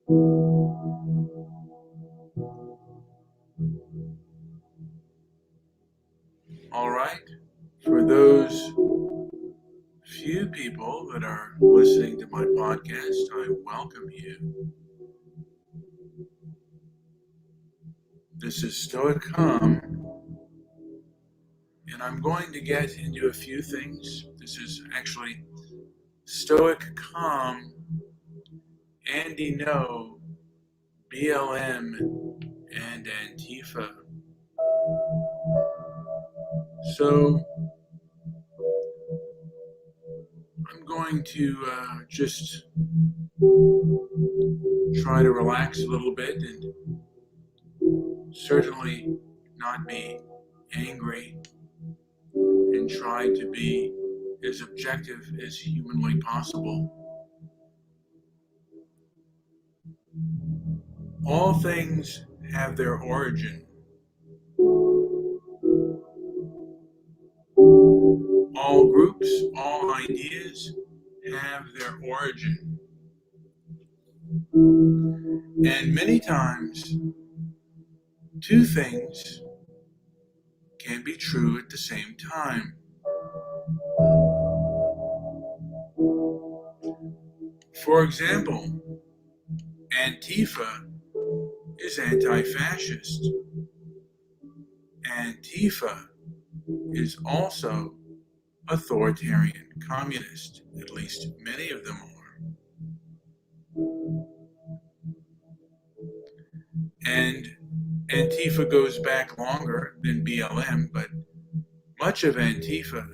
All right. For those few people that are listening to my podcast, I welcome you. This is Stoic, and I'm going to get into a few things. This is actually Stoic, Andy No, BLM, and Antifa. So I'm going to just try to relax a little bit and certainly not be angry and try to be as objective as humanly possible. All things have their origin. All groups, all ideas have their origin. And many times, two things can be true at the same time. For example, Antifa is anti-fascist. Antifa is also authoritarian communist, at least many of them are. And Antifa goes back longer than BLM, but much of Antifa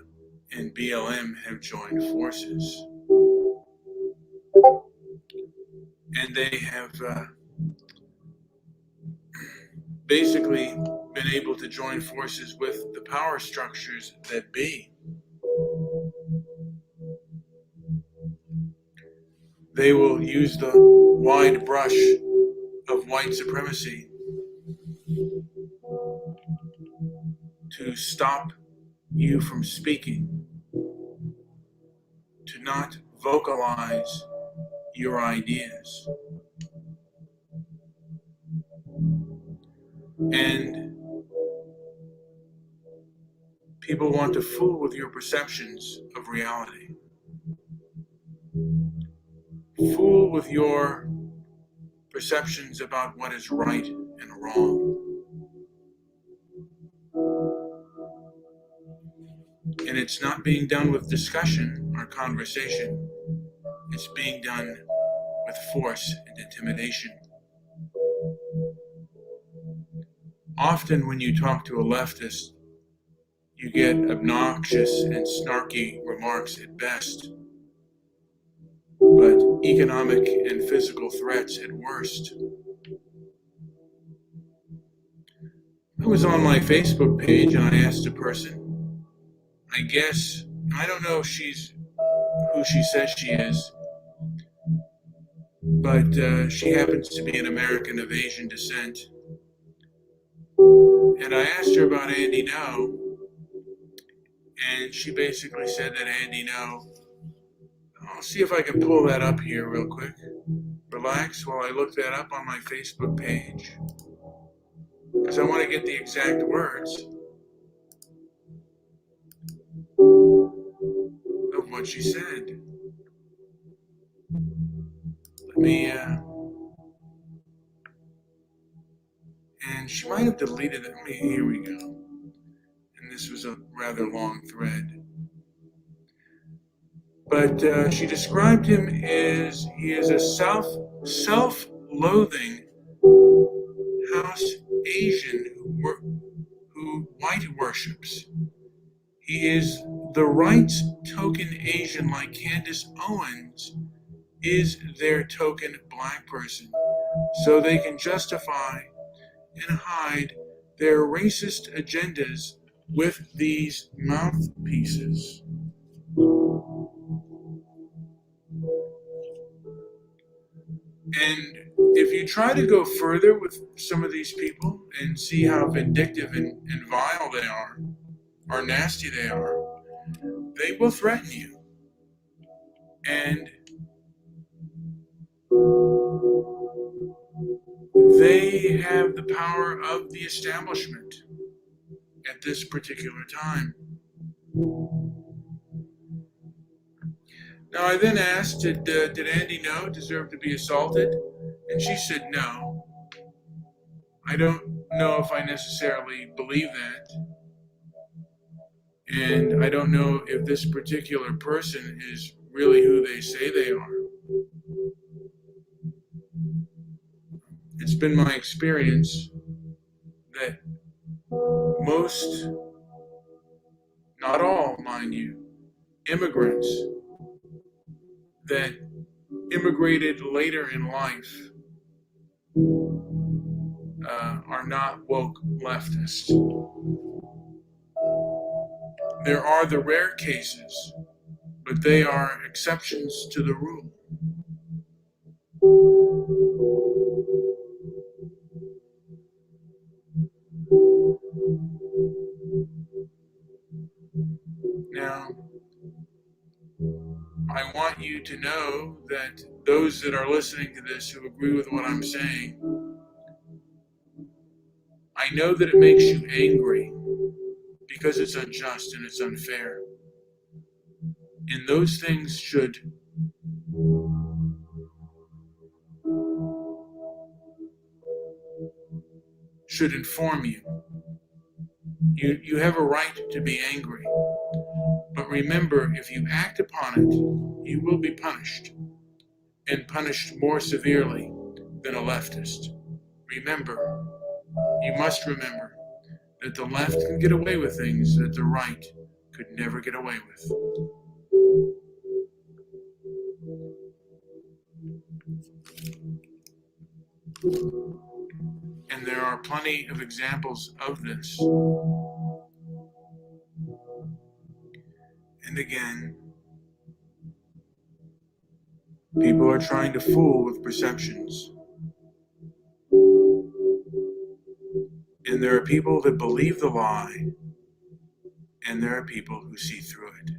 and BLM have joined forces. And they have basically been able to join forces with the power structures that be. They will use the wide brush of white supremacy to stop you from speaking, to not vocalize your ideas. And people want to fool with your perceptions of reality. Fool with your perceptions about what is right and wrong. And it's not being done with discussion or conversation. It's being done with force and intimidation. Often when you talk to a leftist, you get obnoxious and snarky remarks at best, but economic and physical threats at worst. I was on my Facebook page and I asked a person, I don't know if she's who she says she is, but she happens to be an American of Asian descent. And I asked her about Andy No, and she basically said that Andy No, I'll see if I can pull that up here real quick. Relax while I look that up on my Facebook page, because I want to get the exact words of what she said. Let me, and she might have deleted it. Here we go. And this was a rather long thread. But she described him as he is a self-loathing house Asian who white worships. He is the rights token Asian, like Candace Owens is their token black person, so they can justify and hide their racist agendas with these mouthpieces. And if you try to go further with some of these people and see how vindictive and vile they are, or nasty they are, they will threaten you. And they have the power of the establishment at this particular time. Now, I then asked, did Andy Ngo deserve to be assaulted? And she said no. I don't know if I necessarily believe that. And I don't know if this particular person is really who they say they are. It's been my experience that most, not all, mind you, immigrants that immigrated later in life are not woke leftists. There are the rare cases, but they are exceptions to the rule. Now, I want you to know that those that are listening to this who agree with what I'm saying, I know that it makes you angry because it's unjust and it's unfair. And those things should inform you. You have a right to be angry. But remember, if you act upon it, you will be punished, and punished more severely than a leftist. Remember, you must remember that the left can get away with things that the right could never get away with. And there are plenty of examples of this. And again, people are trying to fool with perceptions. And there are people that believe the lie, and there are people who see through it.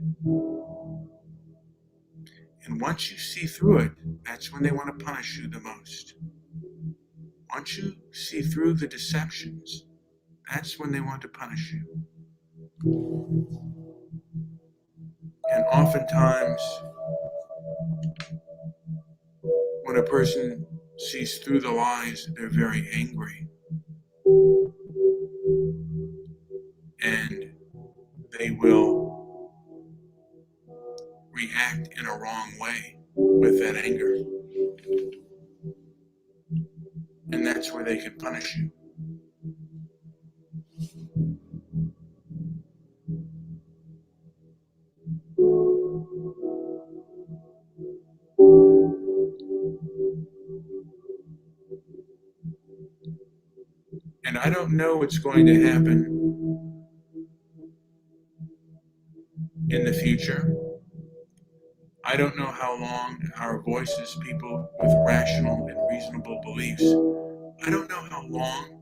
And once you see through it, that's when they want to punish you the most. Once you see through the deceptions, that's when they want to punish you. And oftentimes, when a person sees through the lies, they're very angry. And they will react in a wrong way with that anger. And that's where they can punish you. And I don't know what's going to happen in the future. I don't know how long our voices, people with rational and reasonable beliefs, I don't know how long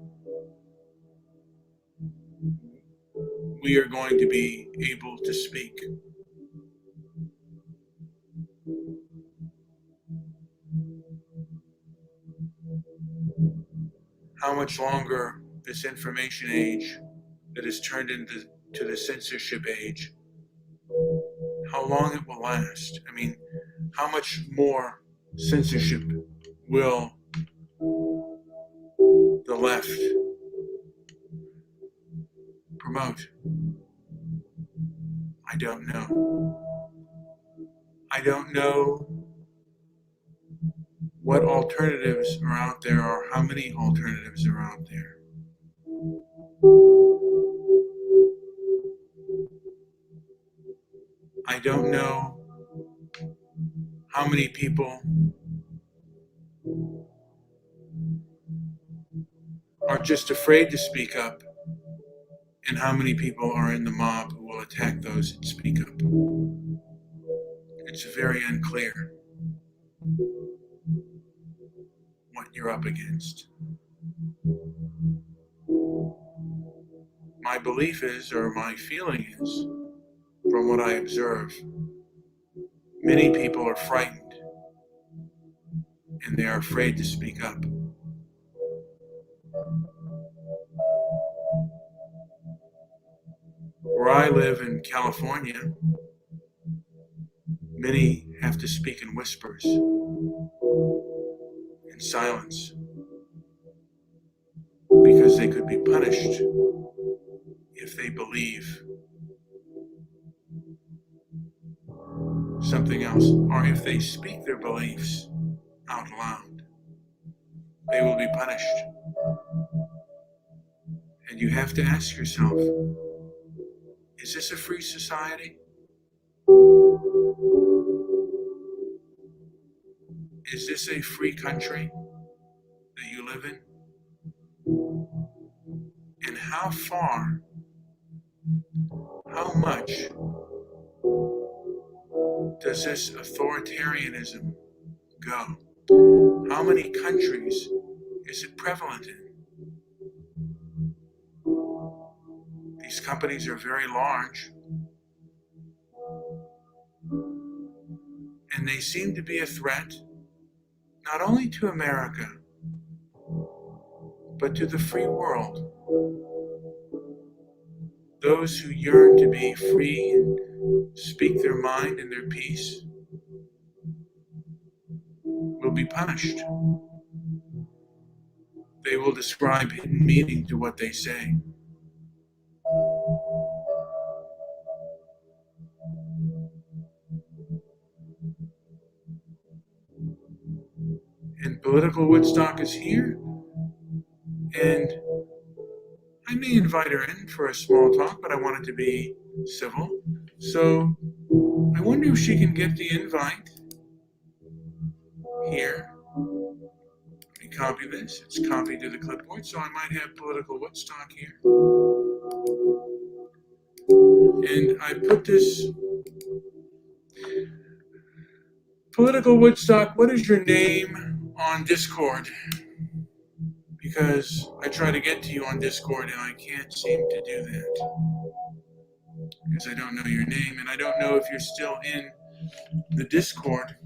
we are going to be able to speak. How much longer this information age that has turned into the censorship age, how long it will last. I mean, how much more censorship will the left promote? I don't know. I don't know what alternatives are out there or how many alternatives are out there. I don't know how many people are just afraid to speak up and how many people are in the mob who will attack those that speak up. It's very unclear what you're up against. My belief is, or my feeling is, from what I observe, many people are frightened and they are afraid to speak up. Where I live in California, many have to speak in whispers, in silence, because they could be punished if they believe something else, or if they speak their beliefs out loud. They will be punished. And you have to ask yourself, is this a free society? Is this a free country that you live in? And how far, how much does this authoritarianism go? How many countries is it prevalent in? These companies are very large, and they seem to be a threat not only to America, but to the free world. Those who yearn to be free and speak their mind and their peace will be punished. They will describe hidden meaning to what they say. And political Woodstock is here, and I may invite her in for a small talk, but I want it to be civil. So I wonder if she can get the invite here. Let me copy this. It's copied to the clipboard, so I might have political Woodstock here. And I put this political Woodstock, what is your name on Discord? Because I try to get to you on Discord and I can't seem to do that. Because I don't know your name, and I don't know if you're still in the Discord.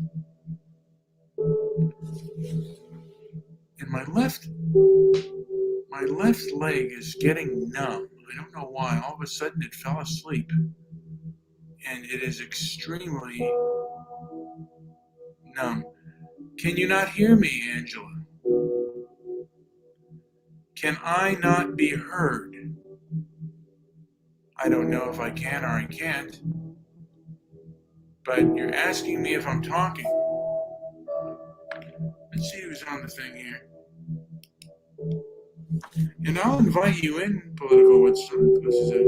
And my left leg is getting numb. I don't know why. All of a sudden it fell asleep. And it is extremely numb. Can you not hear me, Angela? Can I not be heard? I don't know if I can or I can't. But you're asking me if I'm talking. Let's see who's on the thing here. And I'll invite you in, political Woodstock. This is it.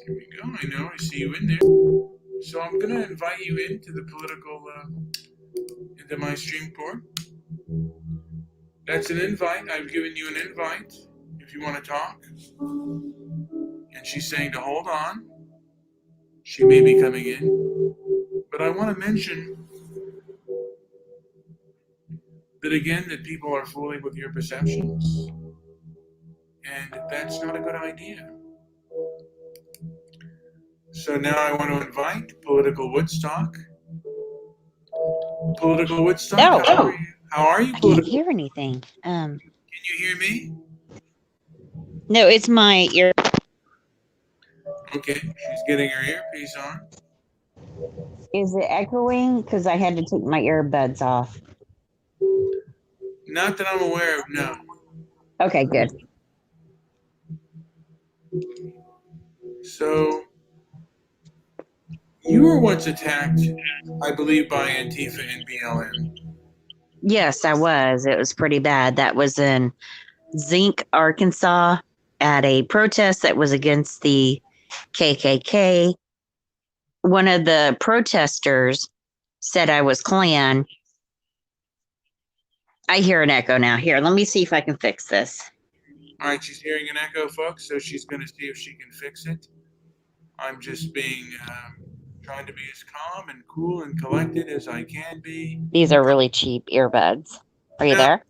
Here we go. I know. I see you in there. So I'm going to invite you into the political, into my stream port. That's an invite. I've given you an invite if you want to talk. And she's saying to hold on. She may be coming in. But I want to mention that again, that people are fooling with your perceptions. And that's not a good idea. So now I want to invite political Woodstock. Political Woodstock, how are you? I can't hear anything. Can you hear me? No, it's my ear. Okay, she's getting her earpiece on. Is it echoing? Because I had to take my earbuds off. Not that I'm aware of, no. Okay, good. So, you were once attacked, I believe, by Antifa and BLM. Yes, I was. It was pretty bad. That was in Zinc, Arkansas, at a protest that was against the KKK. One of the protesters said I was Klan. I hear an echo now. Here, let me see if I can fix this. All right, she's hearing an echo, folks, so she's going to see if she can fix it. I'm just being, trying to be as calm and cool and collected as I can be. These are really cheap earbuds. Are you there?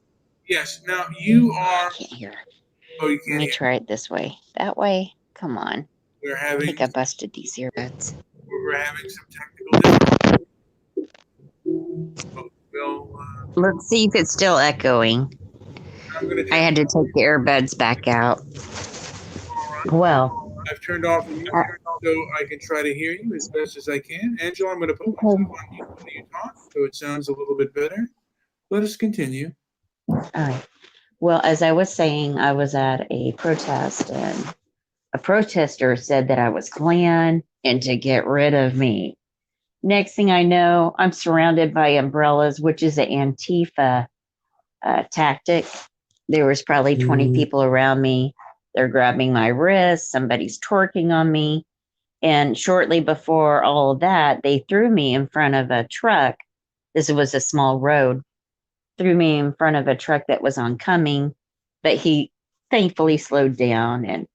Yes. Now, you are... I can't hear. Oh, you can't hear. Let me try it this way. That way? Come on. We're I having... think I busted these earbuds. We're having some technical difficulties. Let's see if it's still echoing. I had to take the earbuds back out. Well, I've turned off the music so I can try to hear you as best as I can. Angela, I'm going to put myself Okay. on mute when you talk so it sounds a little bit better. Let us continue. All right. Well, as I was saying, I was at a protest and a protester said that I was Klan and to get rid of me. Next thing I know, I'm surrounded by umbrellas, which is an Antifa tactic. There was probably 20 people around me. They're grabbing my wrist. Somebody's twerking on me. And shortly before all of that, they threw me in front of a truck. This was a small road. Threw me in front of a truck that was oncoming, but he thankfully slowed down and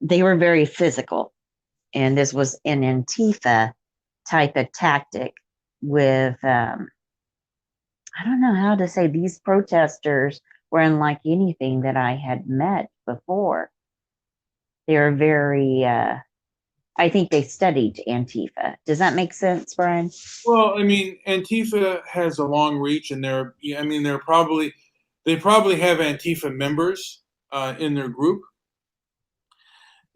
they were very physical. And this was an Antifa type of tactic with, I don't know how to say, these protesters were unlike anything that I had met before. They were very, I think they studied Antifa. Does that make sense, Brian? Well, I mean, Antifa has a long reach, and they probably have Antifa members in their group.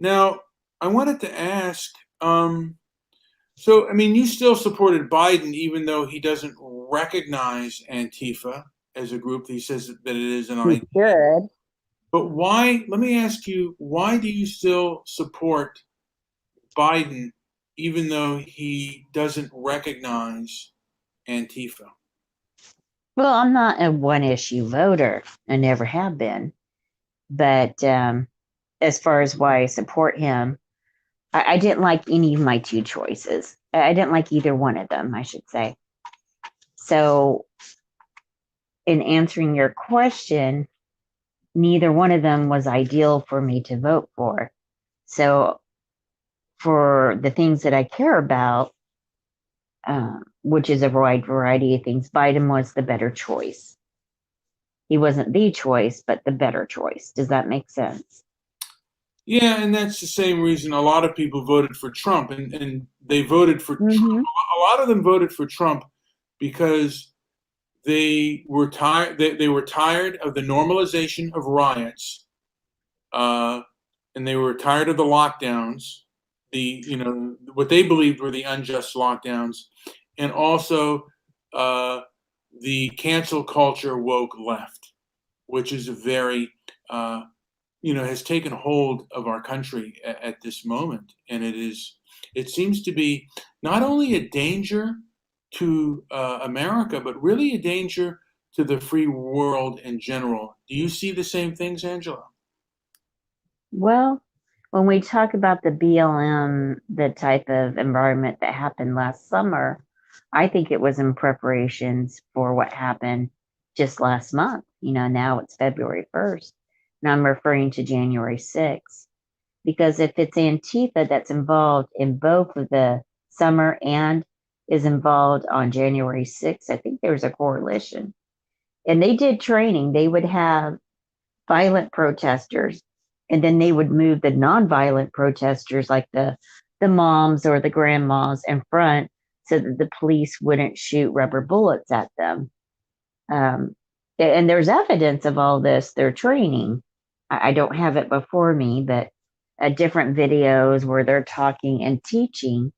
Now, I wanted to ask, so I mean, you still supported Biden even though he doesn't recognize Antifa as a group. He says that it is an He idea. should. But why? Let me ask you, why do you still support Biden even though he doesn't recognize Antifa? Well, I'm not a one issue voter. I never have been. But as far as why I support him, I didn't like any of my two choices. I didn't like either one of them, I should say. So, in answering your question, neither one of them was ideal for me to vote for. So, for the things that I care about, which is a wide variety of things, Biden was the better choice. He wasn't the choice, but the better choice. Does that make sense? Yeah, and that's the same reason a lot of people voted for Trump, and they voted for Trump. Mm-hmm. A lot of them voted for Trump because they were tired. They were tired of the normalization of riots, and they were tired of the lockdowns, what they believed were the unjust lockdowns, and also the cancel culture woke left, which is a very has taken hold of our country at this moment, and it seems to be not only a danger to America, but really a danger to the free world in general. Do you see the same things, Angela? Well, when we talk about the BLM, the type of environment that happened last summer, I think it was in preparations for what happened just last month. Now it's February 1st, and I'm referring to January 6th. Because if it's Antifa that's involved in both of the summer and is involved on January 6th, I think there's a correlation. And they did training. They would have violent protesters, and then they would move the nonviolent protesters, like the moms or the grandmas, in front so that the police wouldn't shoot rubber bullets at them. Um, and there's evidence of all this. Their training. I don't have it before me, but different videos where they're talking and teaching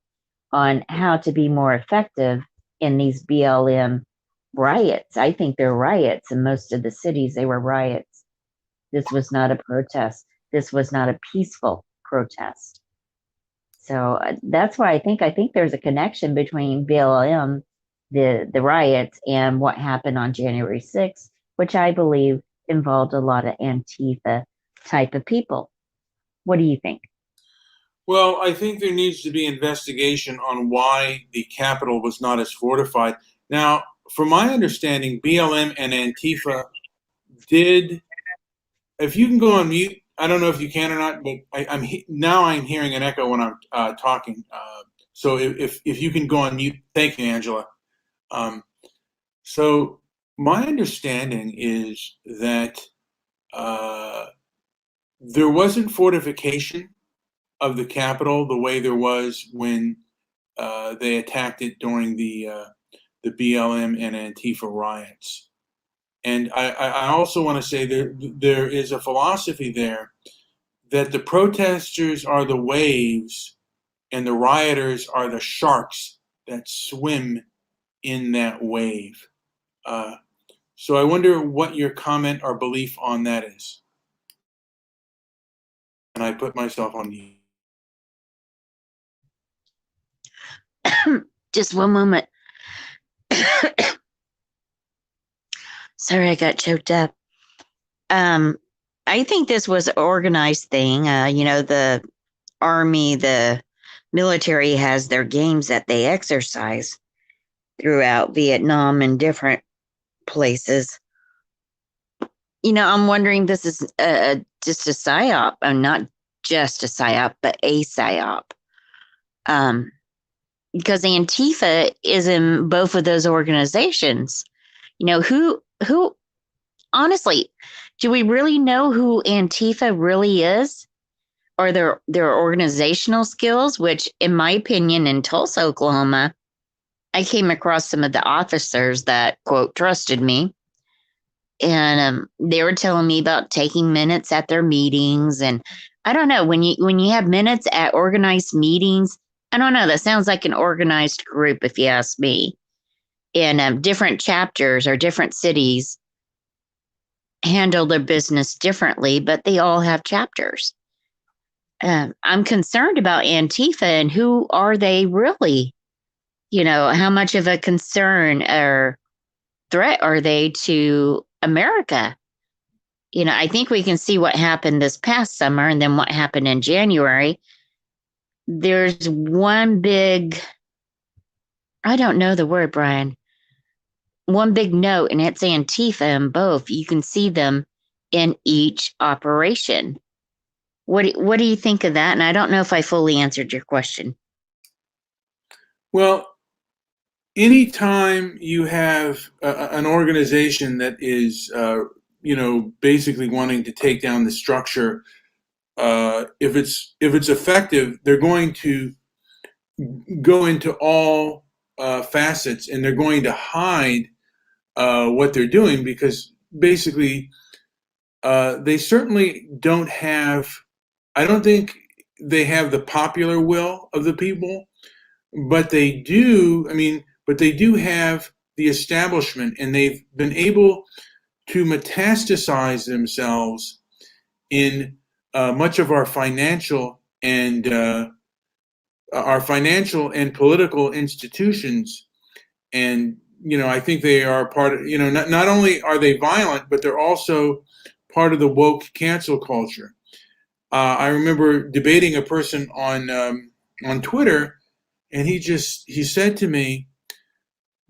on how to be more effective in these BLM riots. I think they're riots. In most of the cities, they were riots. This was not a protest. This was not a peaceful protest. So that's why I think there's a connection between BLM, the riots, and what happened on January 6th, which I believe involved a lot of Antifa type of people. What do you think? Well, I think there needs to be investigation on why the Capitol was not as fortified. Now, from my understanding, BLM and Antifa did. If you can go on mute, I don't know if you can or not, but I'm hearing an echo when I'm talking. So if you can go on mute, thank you, Angela. So my understanding is that there wasn't fortification of the Capitol the way there was when they attacked it during the BLM and Antifa riots. And I also want to say there is a philosophy there that the protesters are the waves and the rioters are the sharks that swim in that wave. So I wonder what your comment or belief on that is. And I put myself on mute. Just one moment. Sorry, I got choked up. I think this was an organized thing. The army, the military has their games that they exercise throughout Vietnam and different places. I'm wondering this is just a psyop, not just a psyop, but a psyop. Because Antifa is in both of those organizations. Who honestly, do we really know who Antifa really is? Or their organizational skills, which in my opinion in Tulsa, Oklahoma, I came across some of the officers that, quote, trusted me. And they were telling me about taking minutes at their meetings. And I don't know, when you have minutes at organized meetings, I don't know, that sounds like an organized group, if you ask me. And different chapters or different cities handle their business differently, but they all have chapters. I'm concerned about Antifa and who are they really? How much of a concern or threat are they to America? I think we can see what happened this past summer and then what happened in January. There's one big, I don't know the word, Brian, one big note, and it's Antifa in both. You can see them in each operation. What do you think of that? And I don't know if I fully answered your question. Well, anytime you have an organization that is, basically wanting to take down the structure, if it's effective, they're going to go into all facets, and they're going to hide what they're doing, because basically they certainly don't have. I don't think they have the popular will of the people, but they do. But they do have the establishment, and they've been able to metastasize themselves in much of our financial and political institutions. And I think they are part of. Not only are they violent, but they're also part of the woke cancel culture. I remember debating a person on Twitter, and he said to me,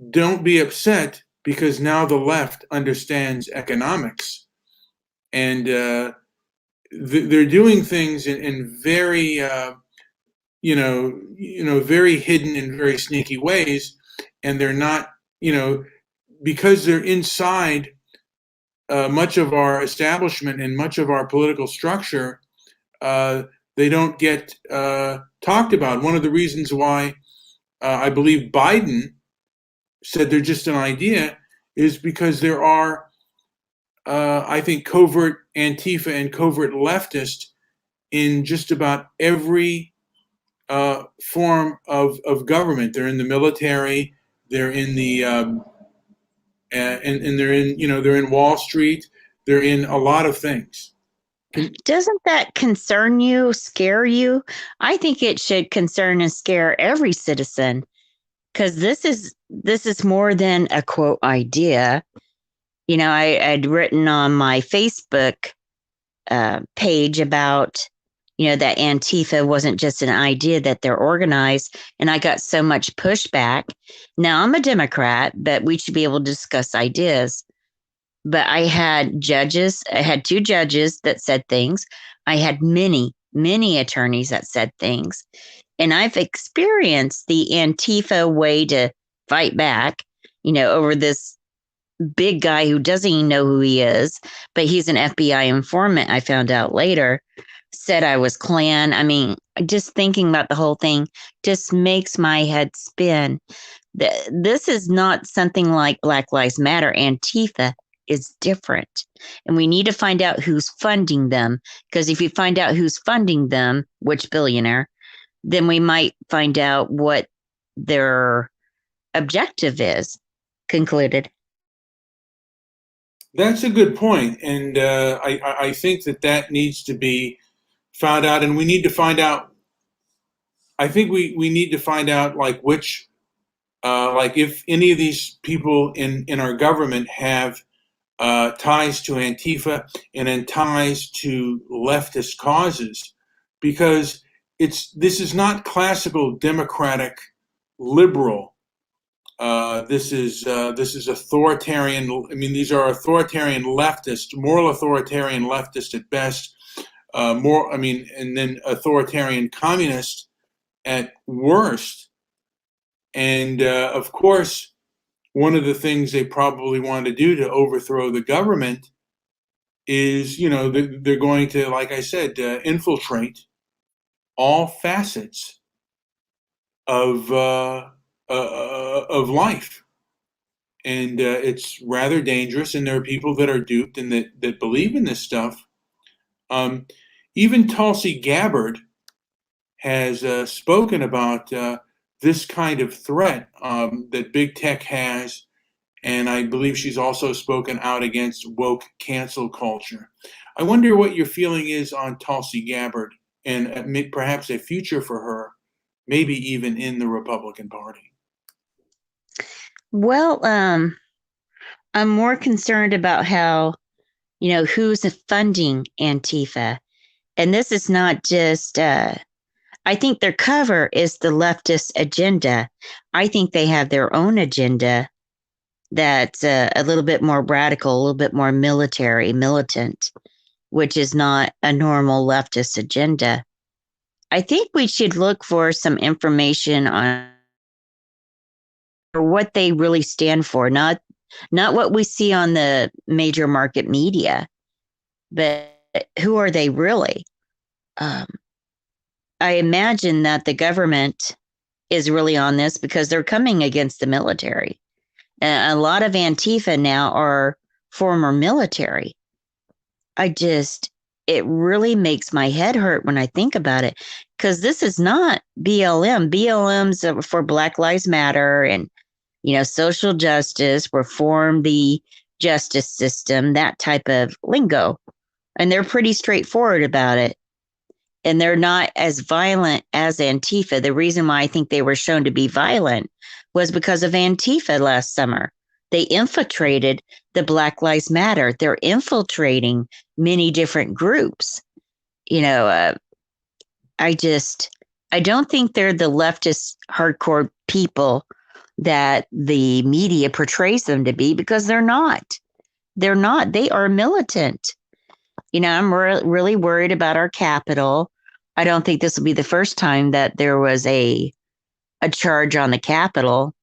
"Don't be upset, because now the left understands economics, and they're doing things in very very hidden and very sneaky ways, and they're not because they're inside much of our establishment and much of our political structure." They don't get talked about. One of the reasons why I believe Biden said they're just an idea is because there are, I think, covert Antifa and covert leftists in just about every form of government. They're in the military. They're in the and they're in Wall Street. They're in a lot of things. Doesn't that concern you, scare you? I think it should concern and scare every citizen, because this is more than a quote idea. I'd written on my Facebook page about that Antifa wasn't just an idea, that they're organized, and I got so much pushback. Now I'm a Democrat, but we should be able to discuss ideas. But I had two judges that said things. I had many attorneys that said things. And I've experienced the Antifa way to fight back, over this big guy who doesn't even know who he is, but he's an FBI informant, I found out later, said I was Klan. Just thinking about the whole thing just makes my head spin. This is not something like Black Lives Matter. Antifa is different. And we need to find out who's funding them. Because if you find out who's funding them, which billionaire, then we might find out what their objective is. Concluded. That's a good point, and I think that needs to be found out, and we need to find out. I think we need to find out like which like if any of these people in our government have ties to Antifa and then ties to leftist causes, because this is not classical democratic liberal. This is authoritarian. I mean, these are authoritarian leftist, moral authoritarian leftist at best. And then authoritarian communist at worst. And of course, one of the things they probably want to do to overthrow the government is, they're going to, like I said, infiltrate all facets of life, and it's rather dangerous. And there are people that are duped and that believe in this stuff. Even Tulsi Gabbard has spoken about this kind of threat that big tech has, and I believe she's also spoken out against woke cancel culture. I wonder what your feeling is on Tulsi Gabbard and perhaps a future for her, maybe even in the Republican Party. Well, I'm more concerned about how, who's funding Antifa. And this is not just, I think their cover is the leftist agenda. I think they have their own agenda that's a little bit more radical, a little bit more militant, which is not a normal leftist agenda. I think we should look for some information on what they really stand for, not what we see on the major market media, but who are they really? I imagine that the government is really on this because they're coming against the military. And a lot of Antifa now are former military. It really makes my head hurt when I think about it, because this is not BLM. BLM's for Black Lives Matter and, social justice, reform the justice system, that type of lingo. And they're pretty straightforward about it. And they're not as violent as Antifa. The reason why I think they were shown to be violent was because of Antifa last summer. They infiltrated the Black Lives Matter. They're infiltrating many different groups. I don't think they're the leftist hardcore people that the media portrays them to be, because they're not. They're not. They are militant. I'm really worried about our Capitol. I don't think this will be the first time that there was a charge on the Capitol,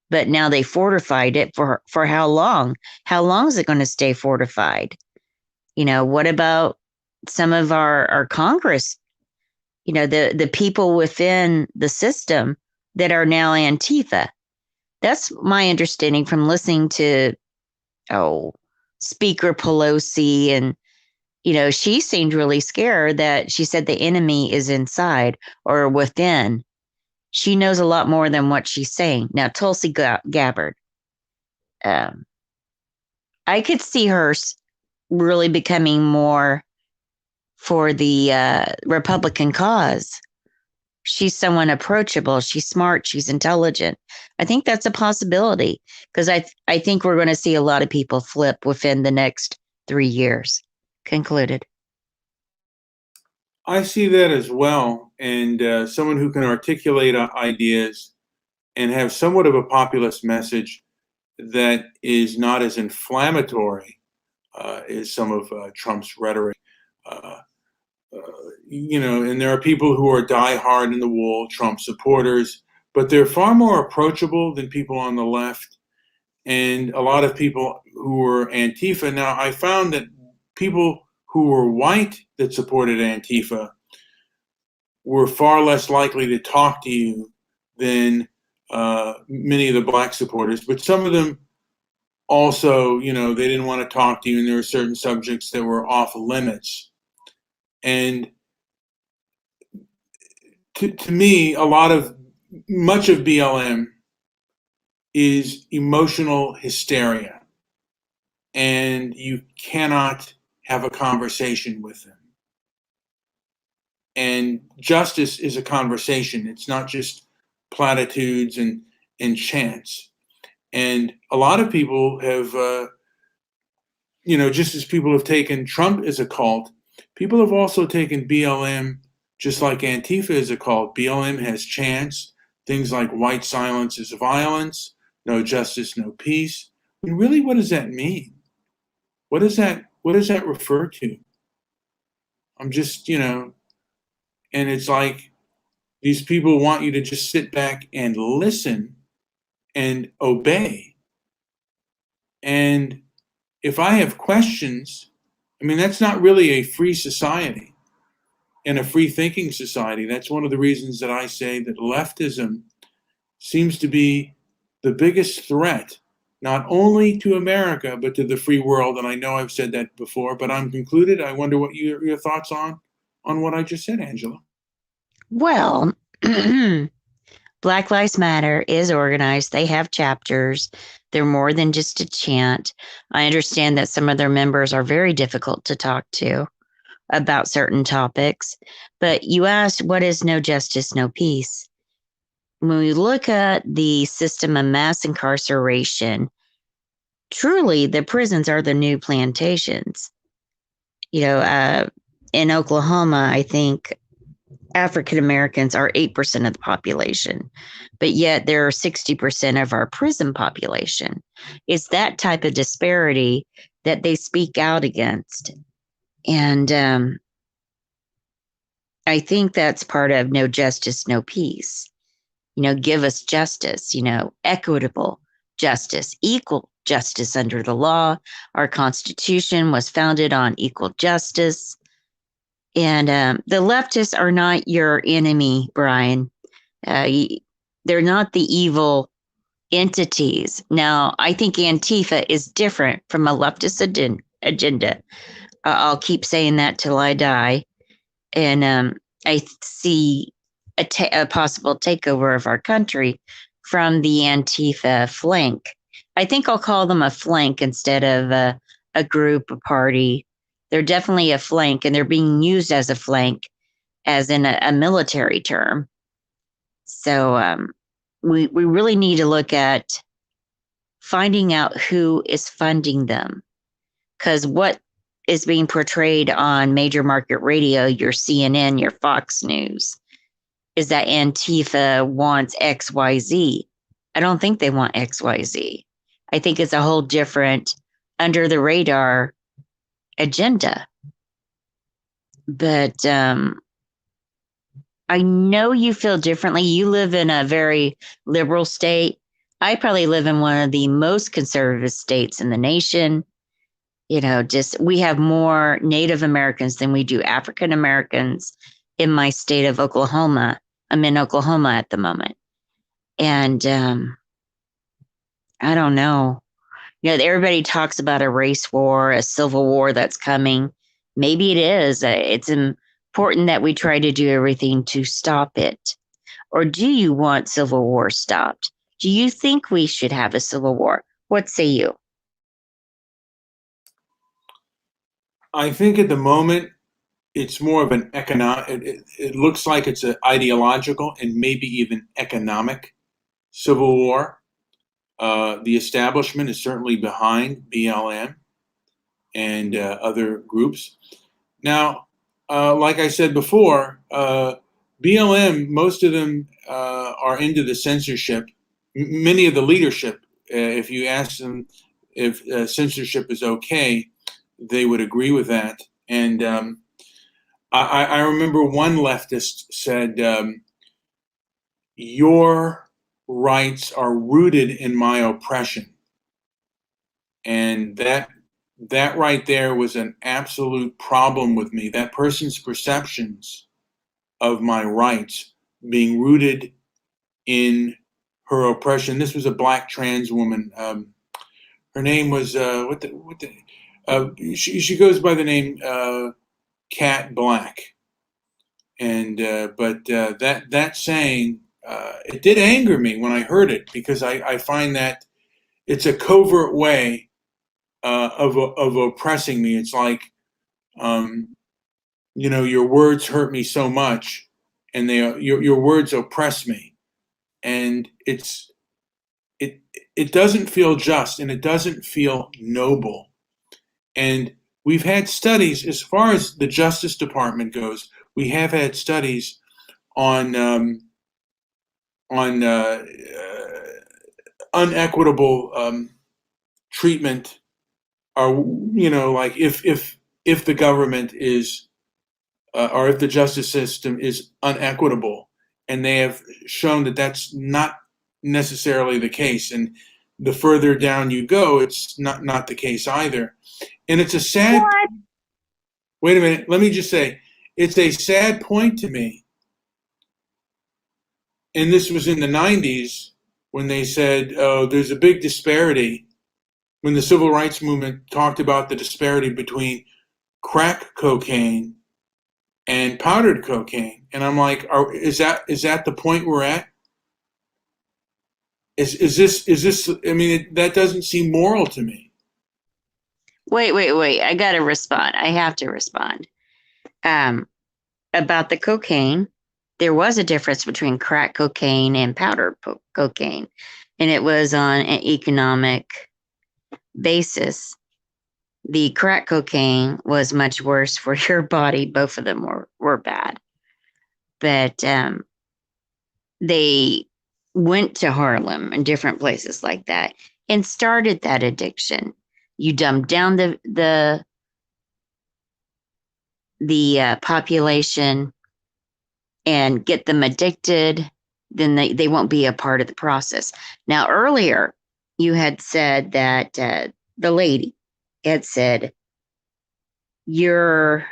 but now they fortified it for how long? How long is it going to stay fortified? What about some of our Congress? The people within the system that are now Antifa. That's my understanding from listening to, Speaker Pelosi. And, she seemed really scared that she said the enemy is inside or within. She knows a lot more than what she's saying. Now, Tulsi Gabbard, I could see her really becoming more for the Republican cause. She's someone approachable. She's smart. She's intelligent. I think that's a possibility, because I think we're going to see a lot of people flip within the next 3 years. Concluded. I see that as well, and someone who can articulate ideas and have somewhat of a populist message that is not as inflammatory as some of Trump's rhetoric. And there are people who are diehard in the wool Trump supporters, but they're far more approachable than people on the left, and a lot of people who were Antifa. Now, I found that people who were white that supported Antifa were far less likely to talk to you than many of the black supporters, but some of them also, they didn't want to talk to you, and there were certain subjects that were off limits. And to me, much of BLM is emotional hysteria, and you cannot have a conversation with them. And justice is a conversation. It's not just platitudes and chants. And a lot of people have, just as people have taken Trump as a cult, people have also taken BLM just like Antifa is a cult. BLM has chants, things like white silence is violence, no justice, no peace. And really, what does that mean? What does that refer to? I'm just, and it's like these people want you to just sit back and listen and obey. And if I have questions, that's not really a free society and a free thinking society. That's one of the reasons that I say that leftism seems to be the biggest threat, not only to America, but to the free world. And I know I've said that before, but I'm concluded. I wonder what your thoughts on what I just said, Angela. Well, Black Lives Matter is organized. They have chapters. They're more than just a chant. I understand that some of their members are very difficult to talk to about certain topics. But you asked, what is no justice, no peace? When we look at the system of mass incarceration, truly the prisons are the new plantations. In Oklahoma, I think African Americans are 8% of the population, but yet there are 60% of our prison population. It's that type of disparity that they speak out against. And I think that's part of no justice, no peace. Give us justice, equitable justice, equal justice under the law. Our Constitution was founded on equal justice. And the leftists are not your enemy, Brian. They're not the evil entities. Now, I think Antifa is different from a leftist agenda. I'll keep saying that till I die. And I see a possible takeover of our country from the Antifa flank. I think I'll call them a flank instead of a group, a party. They're definitely a flank, and they're being used as a flank, as in a military term. So we really need to look at finding out who is funding them, because what is being portrayed on major market radio, your CNN, your Fox News, is that Antifa wants XYZ. I don't think they want XYZ. I think it's a whole different under the radar agenda. But I know you feel differently. You live in a very liberal state. I probably live in one of the most conservative states in the nation. We have more Native Americans than we do African Americans in my state of Oklahoma. I'm in Oklahoma at the moment. And I don't know. Everybody talks about a race war, a civil war that's coming. Maybe it is. It's important that we try to do everything to stop it. Or do you want civil war stopped? Do you think we should have a civil war? What say you? I think at the moment it's more of an economic. It looks like it's an ideological and maybe even economic civil war. The establishment is certainly behind BLM and other groups. Now, like I said before, BLM, most of them are into the censorship. Many of the leadership, if you ask them if censorship is okay, they would agree with that. And I remember one leftist said, your rights are rooted in my oppression. And that right there was an absolute problem with me. That person's perceptions of my rights being rooted in her oppression. This was a black trans woman. Her name was she goes by the name Cat Black, and that saying it did anger me when I heard it, because I find that it's a covert way of oppressing me. It's like, your words hurt me so much, and your words oppress me, and it doesn't feel just, and it doesn't feel noble. And we've had studies, as far as the Justice Department goes. We have had studies on unequitable treatment, or like if the government is or if the justice system is unequitable, and they have shown that that's not necessarily the case. And the further down you go, it's not the case either. And it's a sad. What? Wait a minute. Let me just say, it's a sad point to me. And this was in the 90s, when they said, oh, there's a big disparity, when the civil rights movement talked about the disparity between crack cocaine and powdered cocaine. And I'm like, is that the point we're at? Is this, I mean, that doesn't seem moral to me. Wait. I got to respond. I have to respond. About the cocaine, there was a difference between crack cocaine and powdered cocaine, and it was on an economic basis. The crack cocaine was much worse for your body. Both of them were bad. But they went to Harlem and different places like that and started that addiction. You dumb down the population and get them addicted, then they won't be a part of the process. Now, earlier, you had said that the lady had said, your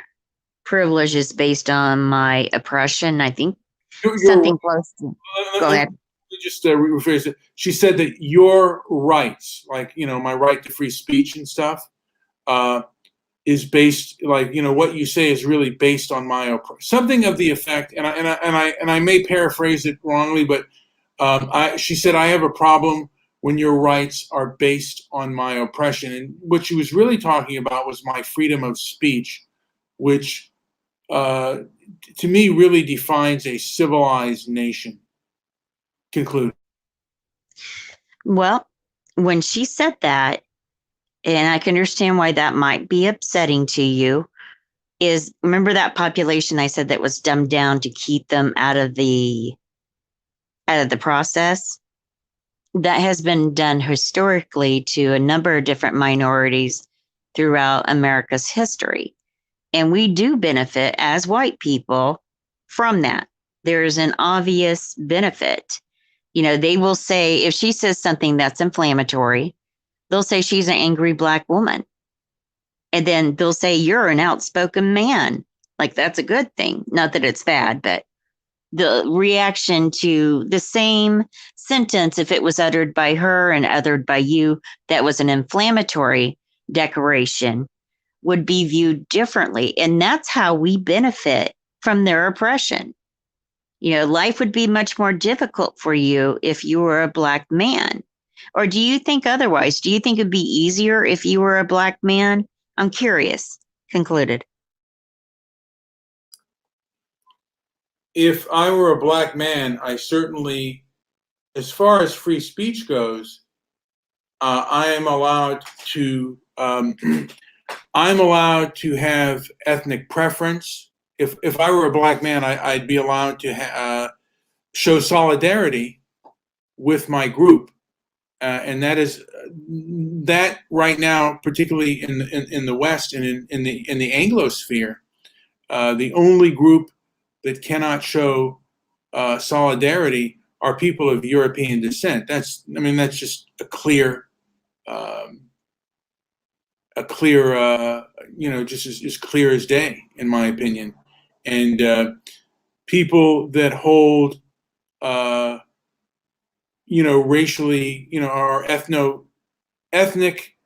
privilege is based on my oppression. I think something close to. Go ahead. Let me just rephrase it. She said that your rights, like, my right to free speech and stuff, is based, like, what you say is really based on my something of the effect. And I may paraphrase it wrongly, but she said, I have a problem when your rights are based on my oppression. And what she was really talking about was my freedom of speech, which to me really defines a civilized nation. Conclude. Well, when she said that, and I can understand why that might be upsetting to you, is remember that population I said that was dumbed down to keep them out of the process? That has been done historically to a number of different minorities throughout America's history. And we do benefit as white people from that. There's an obvious benefit. They will say, if she says something that's inflammatory, they'll say she's an angry Black woman. And then they'll say, you're an outspoken man. Like, that's a good thing. Not that it's bad, but the reaction to the same sentence, if it was uttered by her and uttered by you, that was an inflammatory declaration, would be viewed differently. And that's how we benefit from their oppression. Life would be much more difficult for you if you were a Black man. Or do you think otherwise? Do you think it'd be easier if you were a Black man? I'm curious. Concluded. If I were a Black man, I certainly, as far as free speech goes, I am allowed to I'm allowed to have ethnic preference. If I were a Black man, I'd be allowed to show solidarity with my group, and that right now, particularly in the West and in the Anglosphere, the only group that cannot show solidarity are people of European descent. That's just a clear, just as clear as day, in my opinion. And people that hold, racially, are ethnic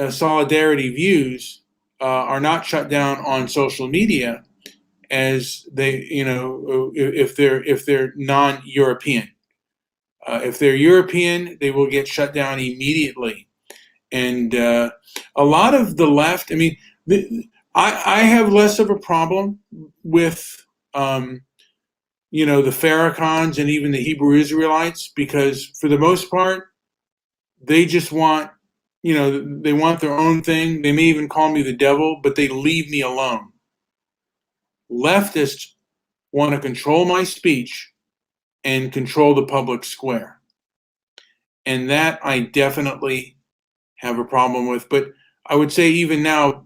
solidarity views are not shut down on social media as they, if they're non-European. If they're European, they will get shut down immediately. And a lot of the left, I mean, I have less of a problem with, the Farrakhan's and even the Hebrew Israelites, because for the most part, they just want, they want their own thing. They may even call me the devil, but they leave me alone. Leftists want to control my speech and control the public square. And that I definitely have a problem with. But I would say even now,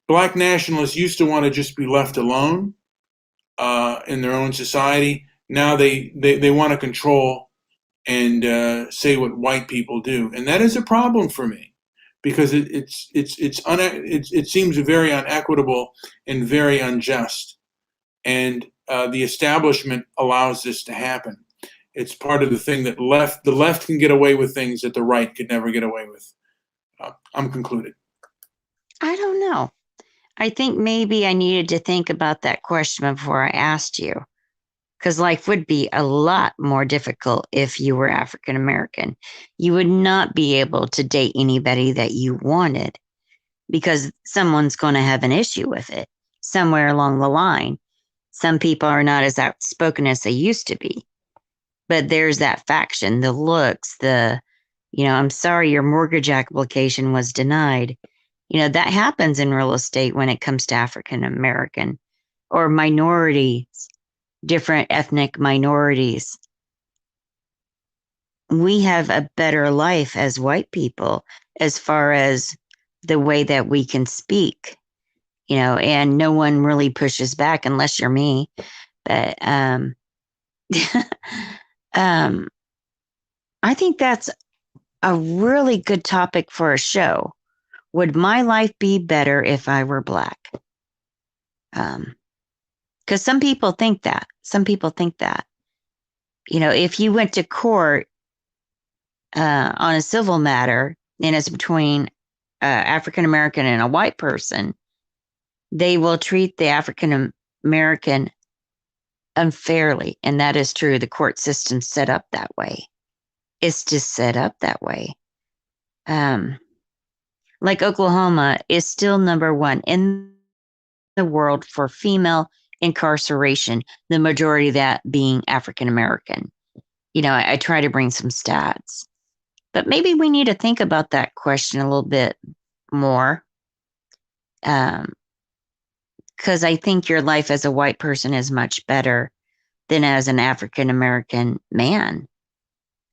black nationalists used to want to just be left alone in their own society. Now they want to control and say what white people do, and that is a problem for me because it seems very unequitable and very unjust, and the establishment allows this to happen. It's part of the thing that the left can get away with things that the right could never get away with. I'm concluded. I don't know. I think maybe I needed to think about that question before I asked you, because life would be a lot more difficult if you were African American. You would not be able to date anybody that you wanted because someone's going to have an issue with it somewhere along the line. Some people are not as outspoken as they used to be, but there's that faction, the looks, I'm sorry, your mortgage application was denied. That happens in real estate when it comes to African American or minorities, different ethnic minorities. We have a better life as white people as far as the way that we can speak, and no one really pushes back unless you're me. But I think that's a really good topic for a show. Would my life be better if I were black? Because some people think that. If you went to court on a civil matter and it's between African American and a white person, they will treat the African American unfairly. And that is true. The court system's set up that way. It's just set up that way. Like Oklahoma is still number one in the world for female incarceration, the majority of that being African American. I try to bring some stats, but maybe we need to think about that question a little bit more. Because I think your life as a white person is much better than as an African American man.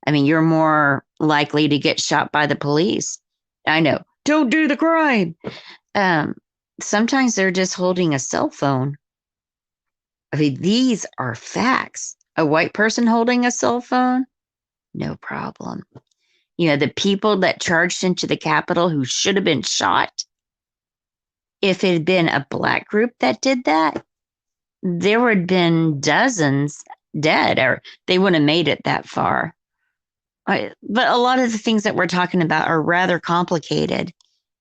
I mean, you're more likely to get shot by the police. I know, don't do the crime. Sometimes they're just holding a cell phone. I mean, these are facts. A white person holding a cell phone, no problem. The people that charged into the Capitol who should have been shot, if it had been a black group that did that, there would have been dozens dead, or they wouldn't have made it that far. But a lot of the things that we're talking about are rather complicated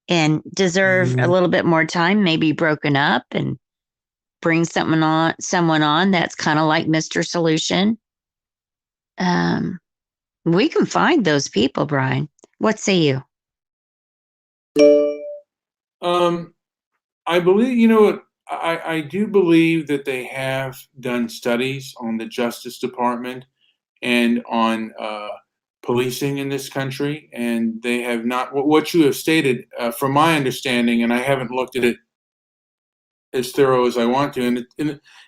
and deserve a little bit more time, maybe broken up and bring someone on that's kind of like Mr. Solution. We can find those people, Brian. What say you? I believe, I do believe that they have done studies on the Justice Department and on policing in this country, and they have not, what you have stated, from my understanding, and I haven't looked at it as thorough as I want to, and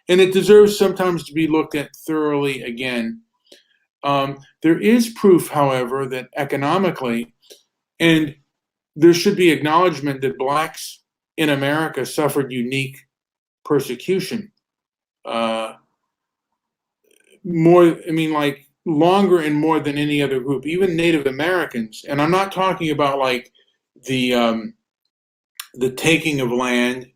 it deserves sometimes to be looked at thoroughly again. There is proof, however, that economically, and there should be acknowledgement that blacks in America suffered unique persecution. Longer and more than any other group, even Native Americans. And I'm not talking about like the taking of land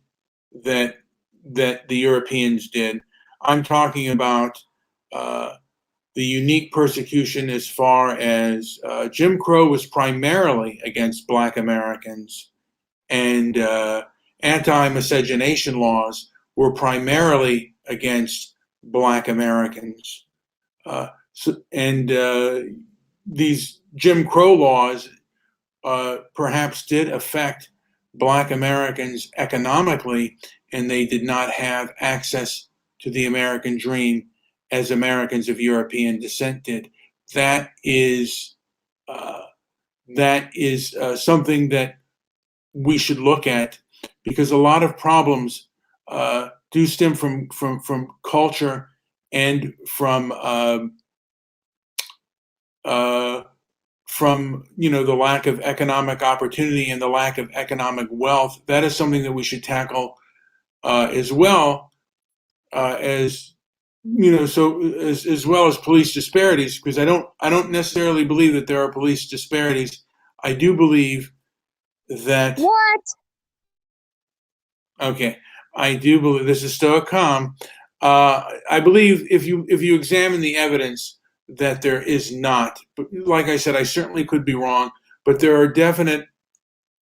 that the Europeans did. I'm talking about the the unique persecution as far as Jim Crow was primarily against Black Americans, and anti-miscegenation laws were primarily against Black Americans. These Jim Crow laws perhaps did affect Black Americans economically, and they did not have access to the American dream as Americans of European descent did. That is something that we should look at, because a lot of problems do stem from culture and from the lack of economic opportunity and the lack of economic wealth. That is something that we should tackle as well as as well as police disparities, because I don't necessarily believe that there are police disparities. I do believe that What? Okay, I do believe this is Stoic Calm. I believe if you examine the evidence, that there is not. But like I said, I certainly could be wrong, but there definitely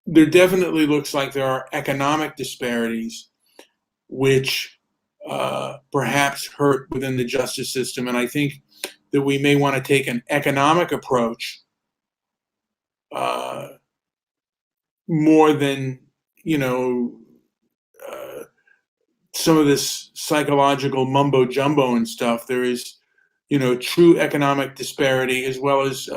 looks like there are economic disparities which perhaps hurt within the justice system, and I think that we may want to take an economic approach more than some of this psychological mumbo jumbo and stuff. There is, true economic disparity as well as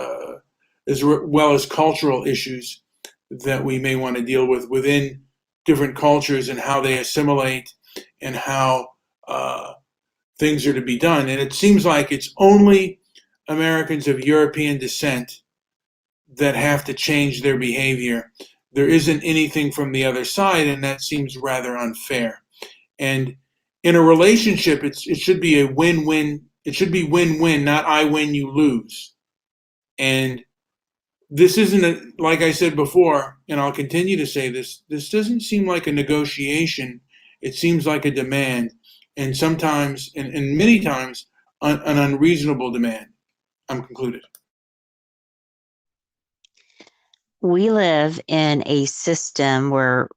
cultural issues that we may want to deal with within different cultures and how they assimilate and how things are to be done. And it seems like it's only Americans of European descent that have to change their behavior. There isn't anything from the other side, and that seems rather unfair. And in a relationship, it should be a win-win. It should be win-win, not I win, you lose. And this isn't, like I said before, and I'll continue to say this doesn't seem like a negotiation. It seems like a demand, and sometimes, and many times, an unreasonable demand. I'm concluded. We live in a system where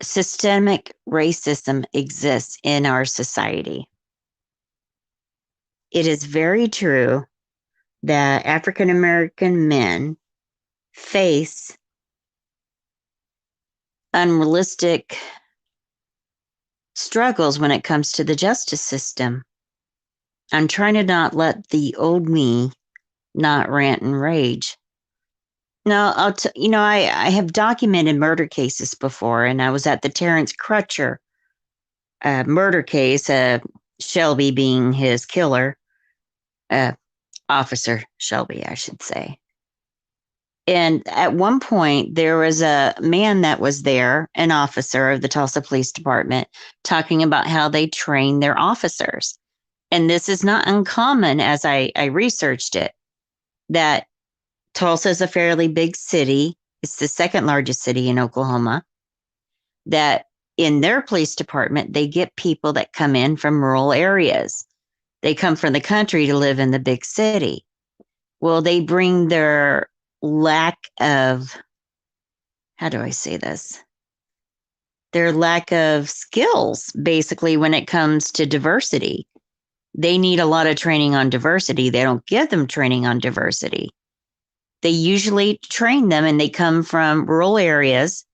systemic racism exists in our society. It is very true that African American men face unrealistic struggles when it comes to the justice system. I'm trying to not let the old me not rant and rage. No, I have documented murder cases before, and I was at the Terrence Crutcher murder case, Shelby being his killer, Officer Shelby, I should say. And at one point, there was a man that was there, an officer of the Tulsa Police Department, talking about how they train their officers. And this is not uncommon, as I researched it, that Tulsa is a fairly big city. It's the second largest city in Oklahoma. That in their police department, they get people that come in from rural areas. They come from the country to live in the big city. Well, they bring their lack of, how do I say this? Their lack of skills, basically, when it comes to diversity. They need a lot of training on diversity. They don't give them training on diversity. They usually train them, and they come from rural areas,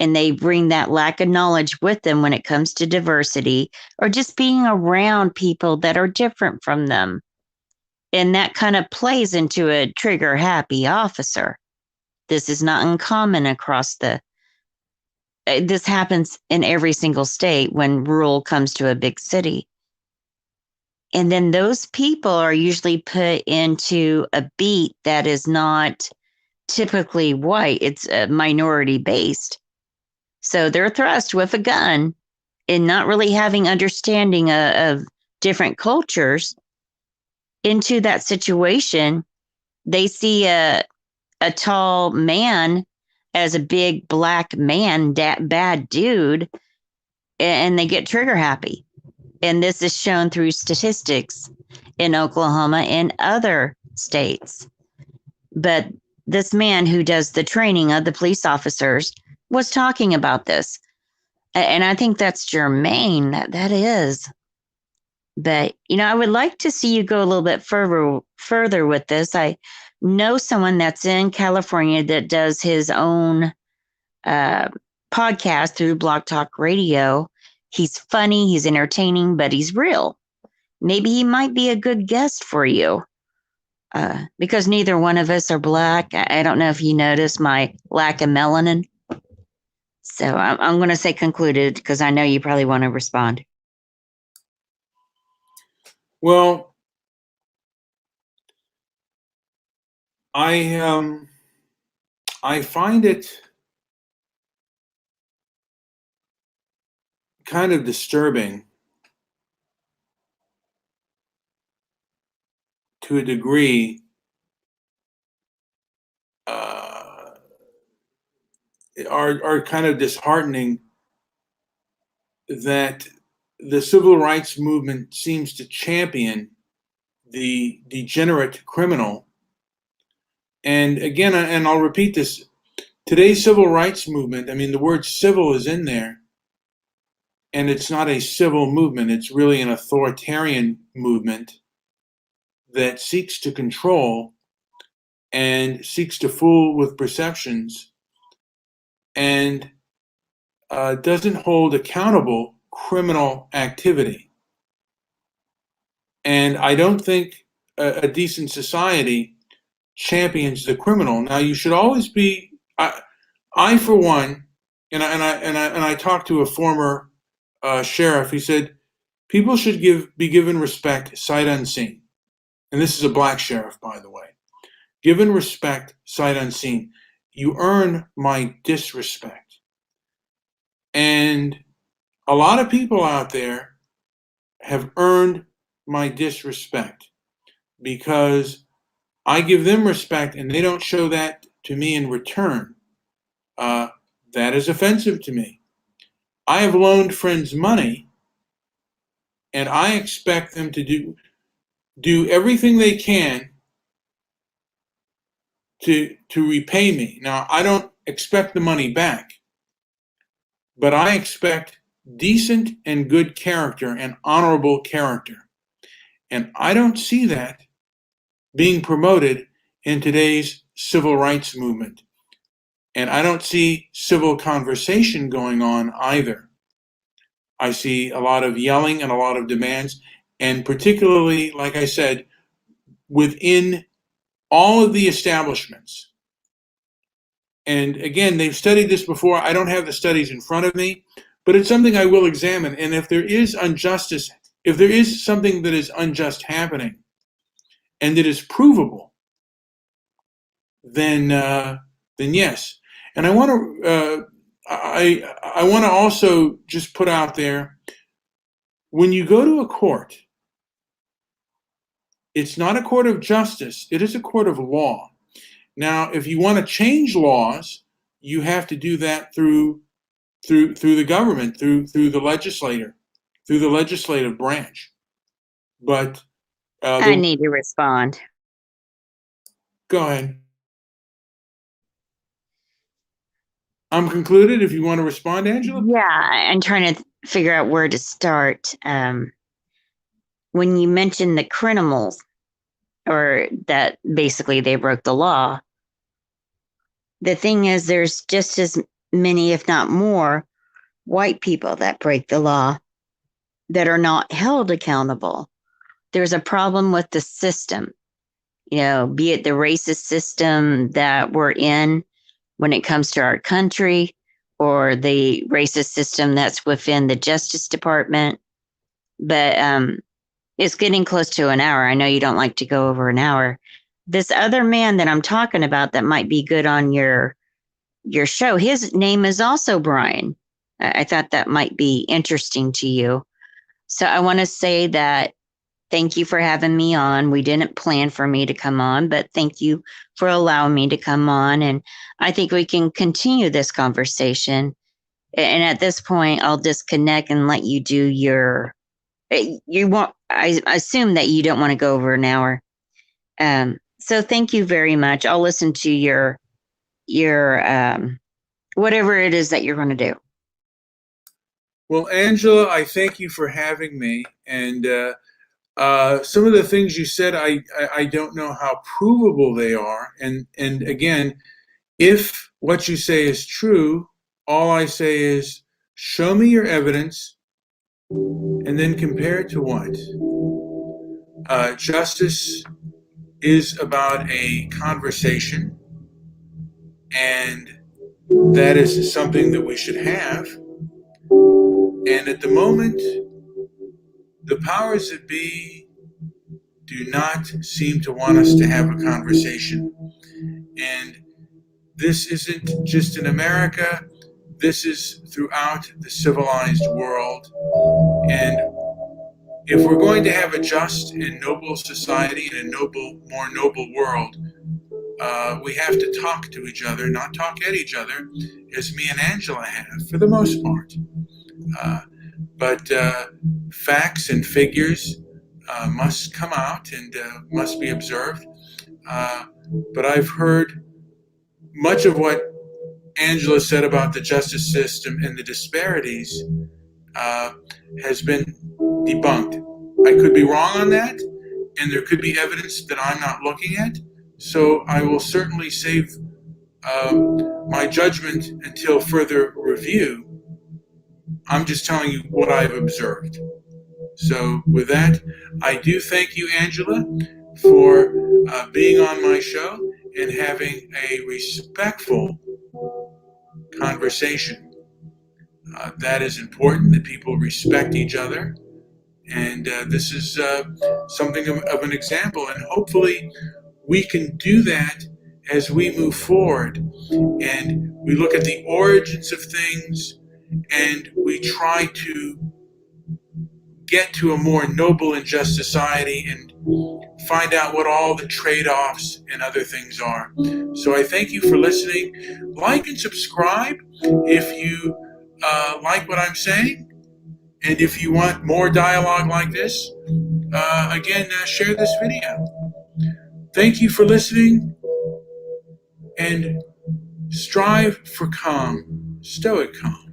and they bring that lack of knowledge with them when it comes to diversity or just being around people that are different from them. And that kind of plays into a trigger happy officer. This is not uncommon across this happens in every single state when rural comes to a big city. And then those people are usually put into a beat that is not typically white. It's minority based. So they're thrust with a gun and not really having understanding of different cultures into that situation. They see a tall man as a big black man, bad dude, and they get trigger happy. And this is shown through statistics. in Oklahoma and other states. But this man who does the training of the police officers was talking about this. And I think that's germane. That is. But I would like to see you go a little bit further with this. I know someone that's in California that does his own uh, podcast through Blog Talk Radio. He's funny, he's entertaining, but he's real. Maybe he might be a good guest for you. Because neither one of us are black. I don't know if you noticed my lack of melanin. So I'm going to say concluded because I know you probably want to respond. Well, I find it kind of disturbing to a degree. Are kind of disheartening that the civil rights movement seems to champion the degenerate criminal. And again, and I'll repeat this, today's civil rights movement, I mean, the word civil is in there, and it's not a civil movement. It's really an authoritarian movement that seeks to control and seeks to fool with perceptions and doesn't hold accountable criminal activity. And I don't think a decent society champions the criminal. Now, you should always be. I for one, and I talked to a former sheriff. He said people should be given respect sight unseen. And this is a black sheriff, by the way. Given respect sight unseen. You earn my disrespect. And a lot of people out there have earned my disrespect because I give them respect and they don't show that to me in return. That is offensive to me. I have loaned friends money and I expect them to do everything they can to repay me. Now, I don't expect the money back, but I expect decent and good character and honorable character. And I don't see that being promoted in today's civil rights movement. And I don't see civil conversation going on either. I see a lot of yelling and a lot of demands, and particularly, like I said, within all of the establishments. And again, they've studied this before. I don't have the studies in front of me, but it's something I will examine. And if there is injustice, if there is something that is unjust happening, and it is provable, then yes. And I want to I want to also just put out there, when you go to a court, it's not a court of justice, it is a court of law. Now, if you want to change laws, you have to do that through the government, through the legislator, through the legislative branch. But I need to respond. Go ahead. I'm concluded. If you want to respond, Angela. Yeah, I'm trying to figure out where to start. When you mentioned the criminals, or that basically they broke the law, the thing is there's just as many, if not more, white people that break the law that are not held accountable. There's a problem with the system, be it the racist system that we're in when it comes to our country, or the racist system that's within the Justice Department. But it's getting close to an hour. I know you don't like to go over an hour. This other man that I'm talking about that might be good on your show, his name is also Brian. I thought that might be interesting to you. So I want to say that thank you for having me on. We didn't plan for me to come on, but thank you for allowing me to come on. And I think we can continue this conversation. And at this point, I'll disconnect and let you do I assume that you don't want to go over an hour. So thank you very much. I'll listen to your whatever it is that you're going to do. Well, Angela, I thank you for having me. And some of the things you said, I don't know how provable they are. And again, if what you say is true, all I say is show me your evidence and then compare it to what? Justice is about a conversation, and that is something that we should have. And at the moment, the powers that be do not seem to want us to have a conversation. And this isn't just in America, this is throughout the civilized world. And if we're going to have a just and noble society and a more noble world, we have to talk to each other, not talk at each other, as me and Angela have for the most part. But facts and figures must come out and must be observed. But I've heard much of what Angela said about the justice system and the disparities has been debunked. I could be wrong on that, and there could be evidence that I'm not looking at. So I will certainly save my judgment until further review. I'm just telling you what I've observed. So with that, I do thank you, Angela, for being on my show and having a respectful conversation. That is important, that people respect each other. And this is something of an example. And hopefully we can do that as we move forward. And we look at the origins of things and we try to get to a more noble and just society and find out what all the trade-offs and other things are. So I thank you for listening. Like and subscribe if you like what I'm saying. And if you want more dialogue like this, again, share this video. Thank you for listening, and strive for calm, stoic calm.